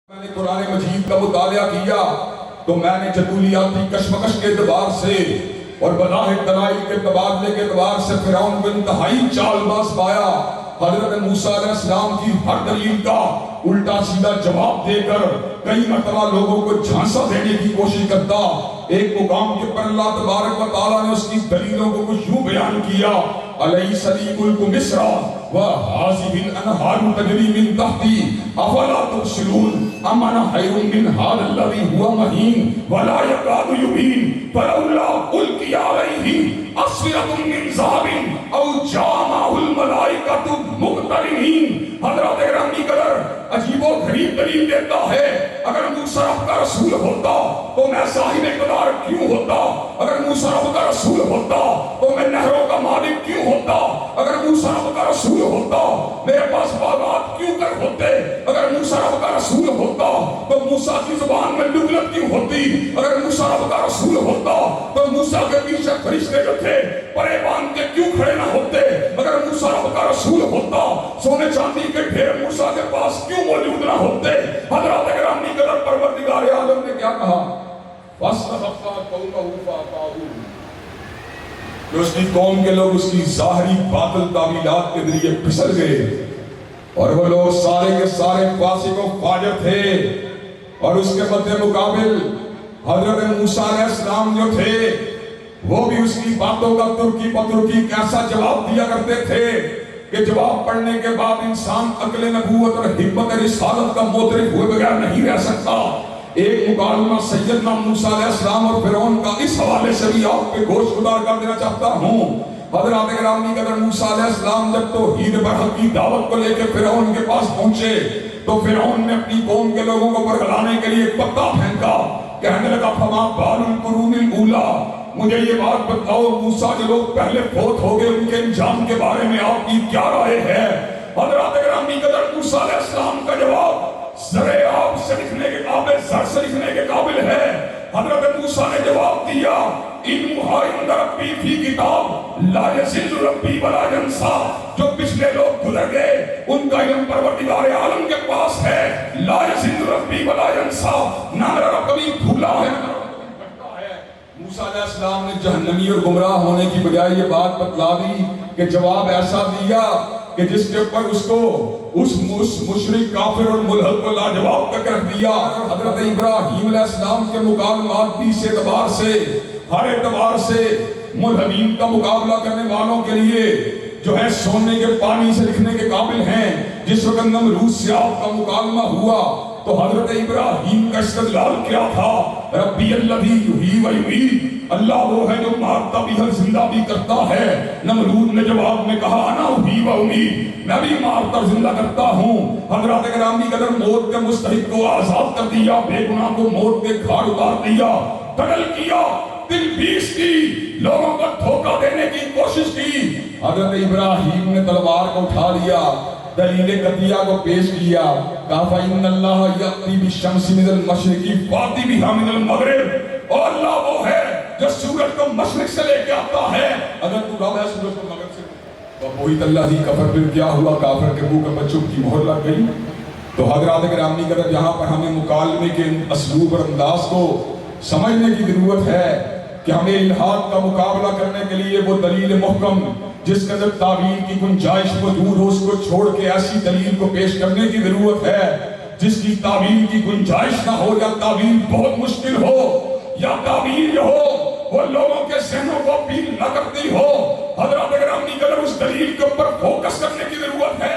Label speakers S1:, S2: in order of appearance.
S1: میں نے قرآن مجید کا مطالعہ کیا تو میں نے جدولیاتی کشمکش کے اعتبار سے اور بظاہر دلائل کے تبادلے کے اعتبار سے فرعون کو انتہائی چال باز پایا۔ حضرت موسیٰ علیہ السلام کی ہر دلیل کا الٹا سیدھا جواب دے کر کئی مرتبہ لوگوں کو جھانسا دینے کی کوشش کرتا۔ ایک مقام کے پر اللہ تبارک و تعالیٰ نے اس کی دلیلوں کو کچھ یوں بیان کیا: أَلَيْسَ لِي مُلْكُ مِصْرَ وَهَٰذِهِ الْأَنْهَارُ تَجْرِي مِن تَحْتِي أَفَلَا تُبْصِرُونَ أَمْ أَنَا خَيْرٌ مِّنْ هَٰذَا الَّذِي هُوَ مَهِينٌ وَلَا يَكَادُ يُبِينُ فَلَوْلَا أُلْقِيَ عَلَيْهِ أَسْوِرَةٌ مِّن ذَهَبٍ أَوْ جَاءَ مَعَهُ الْمَلَائِكَةُ مُقْتَرِنِينَ۔ حضرت گرامی قدر عجیب و غریب دلیل دیتا ہے، اگر موسیٰ رب کا رسول ہوتا تو میں صاحب اقتدار کیوں ہوتا؟ اگر موسیٰ رب کا رسول ہوتا تو میں نہروں کا مالک کیوں ہوتا؟ اگر موسیٰ رب کا رسول ہوتا میرے پاس باغات کیوں کر ہوتے؟ اگر موسیٰ رب کا رسول ہوتا تو موسیٰ کی زبان میں لغت کیوں ہوتی؟ اگر موسیٰ رب کا رسول ہوتا تو موسیٰ کے پیچھے فرشتے جو تھے پرے باندھ کے کیوں کھڑے نہ ہوتے؟ اگر موسیٰ رب کا رسول ہوتا سونے چاندی کے ڈھیر موسیٰ کے پاس کیوں موجود نہ ہوتے؟ حضرت گرامی قدر پروردگار عالم نے کیا کہا؟ فَاسْتَخَفَّ قَوْمَهُ فَأَطَاعُوهُ۔ کہ اس کی قوم کے لوگ اس کی ظاہری باطل تعویلات کے ذریعے پھسل گئے، اور وہ لوگ سارے کے سارے فاسق و فاجر تھے، اور اس کے مد مقابل حضرت موسیٰ علیہ السلام جو تھے وہ بھی اس کی باتوں کا ترکی پترکی کیسا جواب دیا کرتے تھے کہ جواب پڑھنے کے بعد انسان عقل نبوت اور حکمت رسالت کا معترف ہوئے بغیر نہیں رہ سکتا۔ ایک مکالمہ سیدنا موسیٰ علیہ السلام اور فرعون کا اس حوالے سے بھی آپ پہ گوش گزار کر دینا چاہتا ہوں۔ حضرات گرامی قدر موسیٰ علیہ السلام جب توحید برحق کی دعوت کو لے کے فرعون کے پاس پہنچے تو فرعون نے اپنی قوم کے لوگوں کو برگلانے کے لیے ایک پتا پھینکا، کہنے لگا فما بال القرون الاولی، مجھے یہ بات بتاؤ موسیٰ جو لوگ پہلے فوت ہو گئے ان کے انجام کے بارے میں آپ کی کیا رائے ہے؟ حضرات گرامی قدر موسیٰ علیہ السلام کا جواب زرے آپ سے لکھنے کے قابل، زر سے لکھنے کے قابل ہے۔ حضرت موسیٰ نے جواب دیا اِنْمُحَا عِنْدَ رَبِّي فِي کتاب لا يَضِلُّ رَبِّي وَلَا يَنْسَى۔ جو پچھلے لوگ گزر گئے ان کا علم پروردگار عالم کے پاس ہے۔ لا يَضِلُّ رَبِّي وَلَا يَنْسَى، نہ میرا رب کبھی بھولا ہے نہ موسیٰ علیہ السلام نے جہنمی اور گمراہ ہونے کی بجائے یہ بات بتلا دی کہ جواب ایسا دیا کہ جس کے اوپر اس کو اس مشرک کافر اور ملحد کو لاجواب تک رکھ دیا۔ حضرت ابراہیم علیہ السلام کے مکالمات بھی اس اعتبار سے ہر اعتبار سے ملحدین کا مقابلہ کرنے والوں کے لیے جو ہے سونے کے پانی سے لکھنے کے قابل ہیں۔ جس وقت نمرود سے آپ کا مکالمہ ہوا تو حضرت ابراہیم کا استدلال کیا تھا؟ ربی الذی یحیی و یمیت، اللہ وہ ہے جو مارتا بھی ہے زندہ بھی کرتا ہے۔ نمرود نے جواب میں کہا انا احیی و امیت، میں بھی مارتا زندہ کرتا ہوں۔ حضرات گرامی قدر موت کے مستحق کو آزاد کر دیا، بے گناہ کو موت کے گھاڑ اتار دیا، قتل کیا، تلبیس کی، لوگوں کو دھوکہ دینے کی کوشش کی۔ حضرت ابراہیم نے تلوار کو اٹھا لیا، دلیل قطعیہ کو پیش کیا، کہا فَإِنَّ اللَّهَ يَأْتِي بِالشَّمْسِ مِنَ الْمَشْرِقِ فَأْتِ بِهَا مِنَ الْمَغْرِبِ، اور اللہ وہ ہے جو سورج کو مشرق سے لے کے آتا ہے۔ اگر تو رب ہے سورج کو مغرب سے، وَبُہِتَ الَّذِي كَفَرَ، پھر کیا ہوا؟ کافر کے منہ پر بچوں کی مہر لگ گئی۔ تو حضرات گرامی قدر یہاں پر ہمیں مکالمے کے اسلوب اور انداز کو سمجھنے کی ضرورت ہے کہ ہمیں الہاد کا مقابلہ کرنے کے لیے وہ دلیل محکم جس کے اندر تعویل کی گنجائش موجود ہو اس کو چھوڑ کے ایسی دلیل کو پیش کرنے کی ضرورت ہے جس کی تعویل کی گنجائش نہ ہو، یا تعویل بہت مشکل ہو، یا تعویل جو ہو وہ لوگوں کے ذہنوں کو اپیل نہ کرتی ہو۔ حضرات گرامی قدر اس دلیل کے اوپر فوکس کرنے کی ضرورت ہے۔